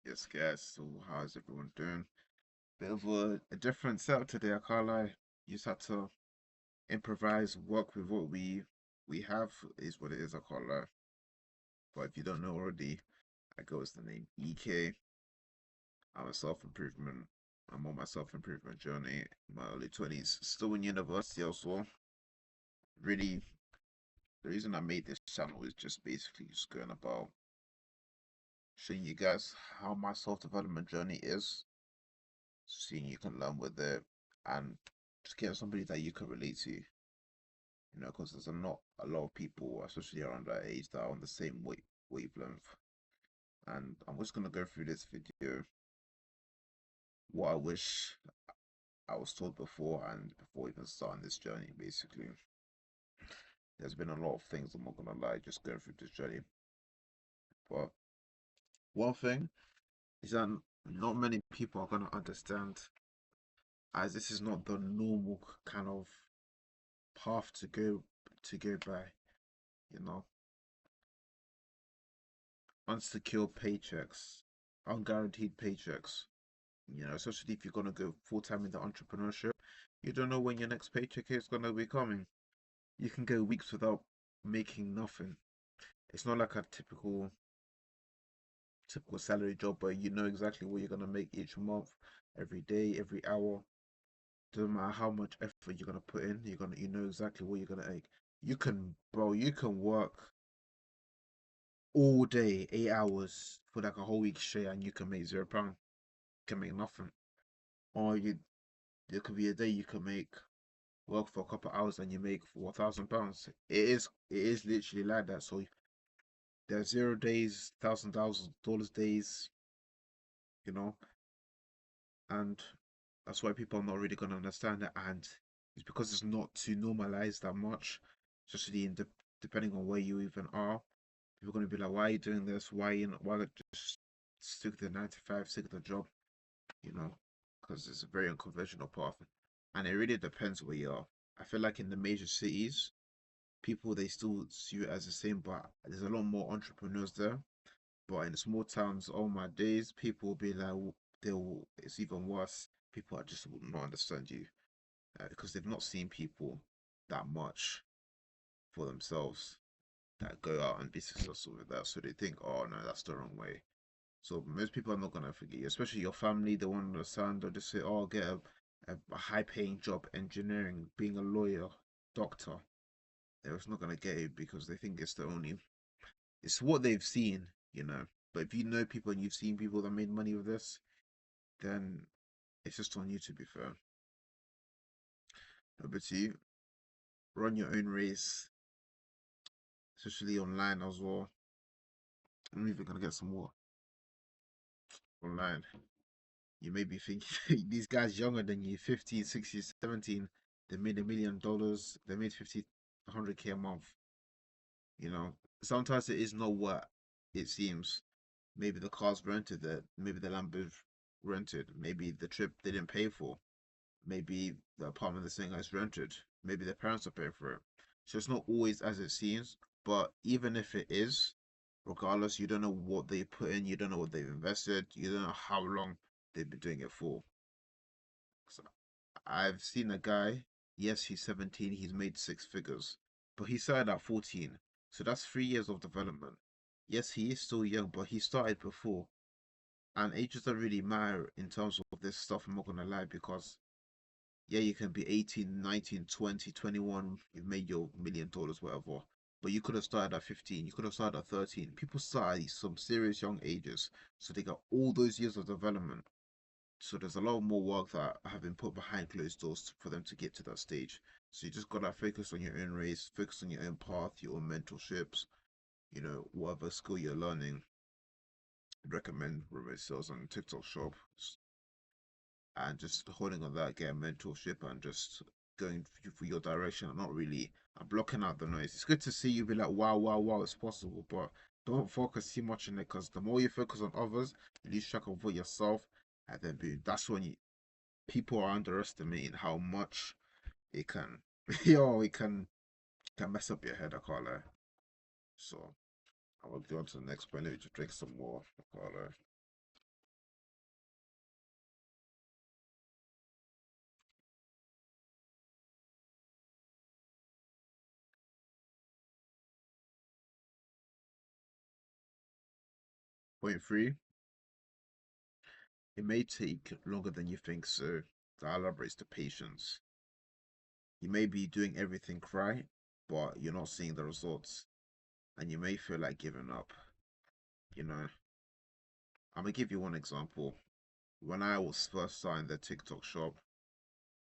Yes, guys. So, how's everyone doing? Bit of a different setup today. I can't lie. You just had to improvise, work with what we have. Is what it is. I can't lie. But if you don't know already, I go as the name EK. I'm a self improvement. I'm on my self improvement journey. In my early 20s, still in university as well. Really, the reason I made this channel is just basically just going about showing you guys how my self development journey is, seeing you can learn with it, and just get somebody that you can relate to. Because there's not a lot of people, especially around that age, that are on the same wavelength. And I'm just gonna go through this video what I wish I was told before and before even starting this journey. Basically, there's been a lot of things, I'm not gonna lie, just going through this journey. But one thing is that not many people are gonna understand, as this is not the normal kind of path to go by. You know, Unsecure paychecks, unguaranteed paychecks. Especially if you're gonna go full time into entrepreneurship, you don't know when your next paycheck is gonna be coming. You can go weeks without making nothing. It's not like a typical salary job where you know exactly what you're gonna make each month, every day, every hour. Doesn't matter how much effort you're gonna put in, you know exactly what you're gonna make. You can work all day, 8 hours for like a whole week straight, and you can make £0. You can make nothing. Or there could be a day you can work for a couple of hours and you make £4,000. It is literally like that. So there's 0 days, $1,000 days, you know, and that's why people are not really gonna understand it. And it's because it's not too normalized that much, especially depending on where you even are. People are gonna be like, "Why are you doing this? Why not just stick to the 9 to 5, stick to the job?" You know, because it's a very unconventional path, and it really depends where you are. I feel like in the major cities, people they still see it as the same, but there's a lot more entrepreneurs there. But in the small towns, all my days, people will be like, it's even worse. People are just will not understand you because they've not seen people that much for themselves that go out and be successful with that. So they think, oh no, that's the wrong way. So most people are not gonna forget you, especially your family. They won't understand. They'll just say, "Oh, get a high-paying job, engineering, being a lawyer, doctor." They're just not gonna get it because they think it's what they've seen. But if you know people and you've seen people that made money with this, then it's just on you, to be fair. Number two, run your own race, especially online as well. I'm even gonna get some more online. You may be thinking these guys younger than you, 15, 16, 17, they made $1 million, they made 50, 100K a month. Sometimes it is not what it seems. Maybe the car's rented, maybe the Lambo's rented, maybe the trip they didn't pay for, maybe the apartment they're staying at is rented, maybe their parents are paying for it. So it's not always as it seems, but even if it is, regardless, you don't know what they put in, you don't know what they've invested, you don't know how long they've been doing it for. So I've seen a guy, yes, he's 17, he's made six figures, but he started at 14. So that's 3 years of development. Yes, he is still young, but he started before. And age doesn't really matter in terms of this stuff, I'm not gonna lie, because yeah, you can be 18, 19, 20, 21, you've made your $1 million, whatever. But you could have started at 15, you could have started at 13. People start at some serious young ages, so they got all those years of development. So there's a lot more work that have been put behind closed doors for them to get to that stage. So you just gotta focus on your own race, focus on your own path, your own mentorships, whatever skill you're learning. I'd recommend remote sales on TikTok shop and just holding on that, get a mentorship and just going for your direction and not really blocking out the noise. It's good to see you be like, wow, wow, wow, it's possible, but don't focus too much on it because the more you focus on others, you lose track of what yourself, and then boom, that's when people are underestimating how much it can, it can mess up your head. I can't lie. So I will go on to the next point. Let me just drink some more. I can't lie. Point three, it may take longer than you think, so that elaborates the patience. You may be doing everything right, but you're not seeing the results, and you may feel like giving up. You know, I'm gonna give you one example. When I was first starting the TikTok shop,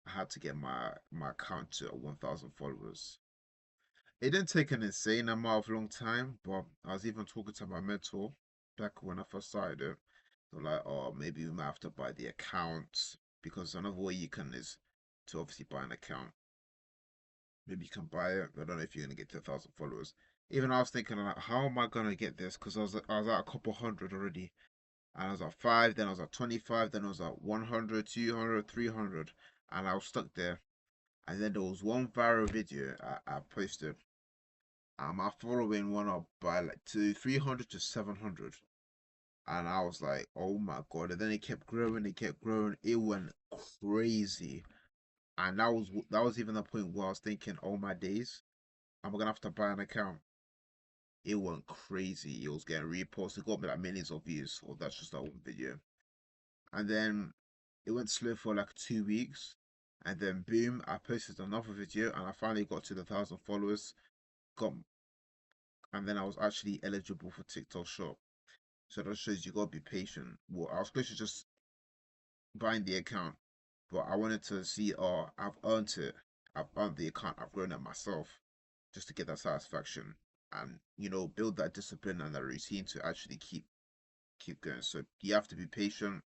I had to get my account to 1,000 followers. It didn't take an insane amount of long time, but I was even talking to my mentor back when I first started it. They're like, oh, maybe we might have to buy the account because another way you can is to obviously buy an account. Maybe you can buy it. But I don't know if you're gonna get to 1,000 followers. Even I was thinking like, how am I gonna get this? Because I was at a couple hundred already, and I was at five, then I was at 25, then I was at 100, 200, 300, and I was stuck there. And then there was one viral video I posted. My following went up by like to 300 to 700, and I was like, oh my god! And then it kept growing, it kept growing, it went crazy, and that was even the point where I was thinking, oh my days, I'm gonna have to buy an account. It went crazy. It was getting reposts. It got me like millions of views. Or that's just that one video. And then it went slow for like 2 weeks. And then boom, I posted another video and I finally got to the 1,000 followers. Got and then I was actually eligible for TikTok Shop. So that shows you gotta be patient. Well, I was close to just buying the account, but I wanted to see, oh, I've earned it. I've earned the account. I've grown it myself, just to get that satisfaction and build that discipline and that routine to actually keep going. So you have to be patient.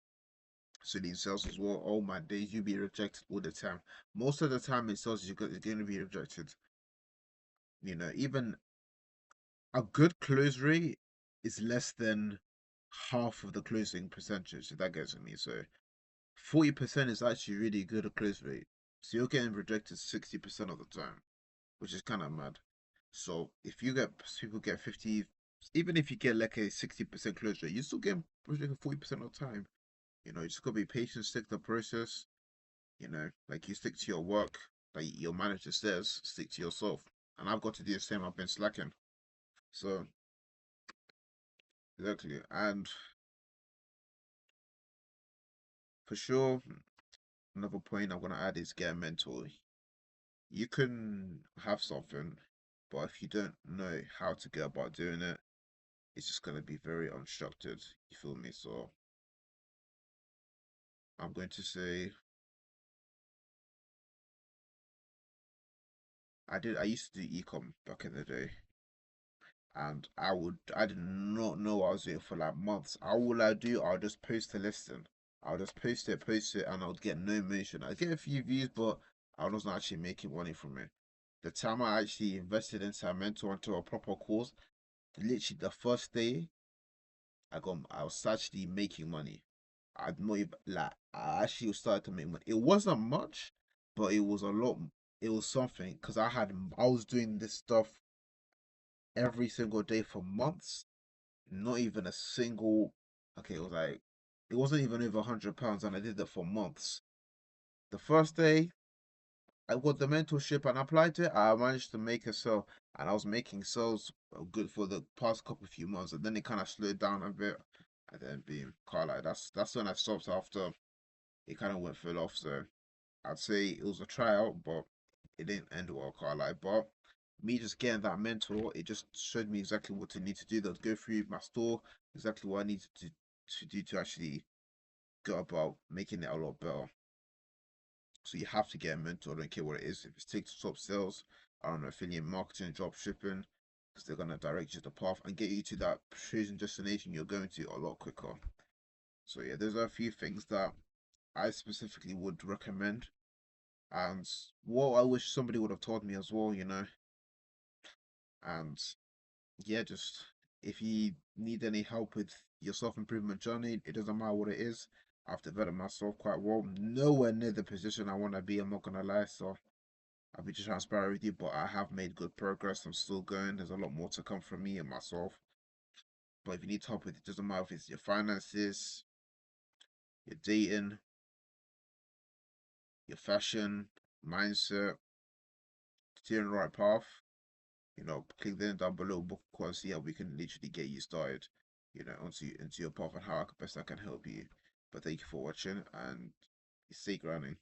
So in sales as well, oh my days, you be rejected all the time. Most of the time in sales, you're going to be rejected. Even a good close rate is less than half of the closing percentage. If that gets me. So 40% is actually really good at close rate. So you're getting rejected 60% of the time, which is kind of mad. So if you get people get 50, even if you get like a 60% close rate, you still get rejected 40% of the time. You just gotta be patient, stick to the process. Like you stick to your work, like your manager says, stick to yourself. And I've got to do the same. I've been slacking. So exactly. And for sure, another point I'm gonna add is get a mentor. You can have something, but if you don't know how to go about doing it, it's just gonna be very unstructured. You feel me? So I'm going to say I used to do ecom back in the day, and I did not know what I was doing for like months. All I do, I'll just post a listing. I'll just post it, and I would get no mention. I get a few views, but I was not actually making money from it. The time I actually invested into a mentor, into a proper course, literally the first day I was actually making money. I'd not even like I actually started to make money. It wasn't much, but it was a lot. It was something because I was doing this stuff every single day for months. Not even a single. Okay, it wasn't even over £100, and I did that for months. The first day I got the mentorship and applied to it, I managed to make a sale, and I was making sales good for the past couple few months, and then it kind of slowed down a bit, and then being car like that's when I stopped after it kind of went fell off. So I'd say it was a tryout, but it didn't end well, car like. But me just getting that mentor, it just showed me exactly what to need to do. That go through my store, exactly what I needed to do to actually go about making it a lot better. So you have to get a mentor. I don't care what it is. If it's TikTok sales, I don't know, affiliate marketing, drop shipping, because they're gonna direct you to the path and get you to that chosen destination you're going to a lot quicker. So yeah, there's a few things that I specifically would recommend, and what I wish somebody would have told me as well. And yeah, just if you need any help with your self improvement journey, it doesn't matter what it is. I've developed myself quite well. Nowhere near the position I want to be. I'm not gonna lie. So I'll be just transparent with you, but I have made good progress. I'm still going. There's a lot more to come from me and myself. But if you need help with it, doesn't matter if it's your finances, your dating, your fashion, mindset, steering the right path. Click the link down below, book a call, see how we can literally get you started. into your path and how best I can help you. But thank you for watching and stay grinding.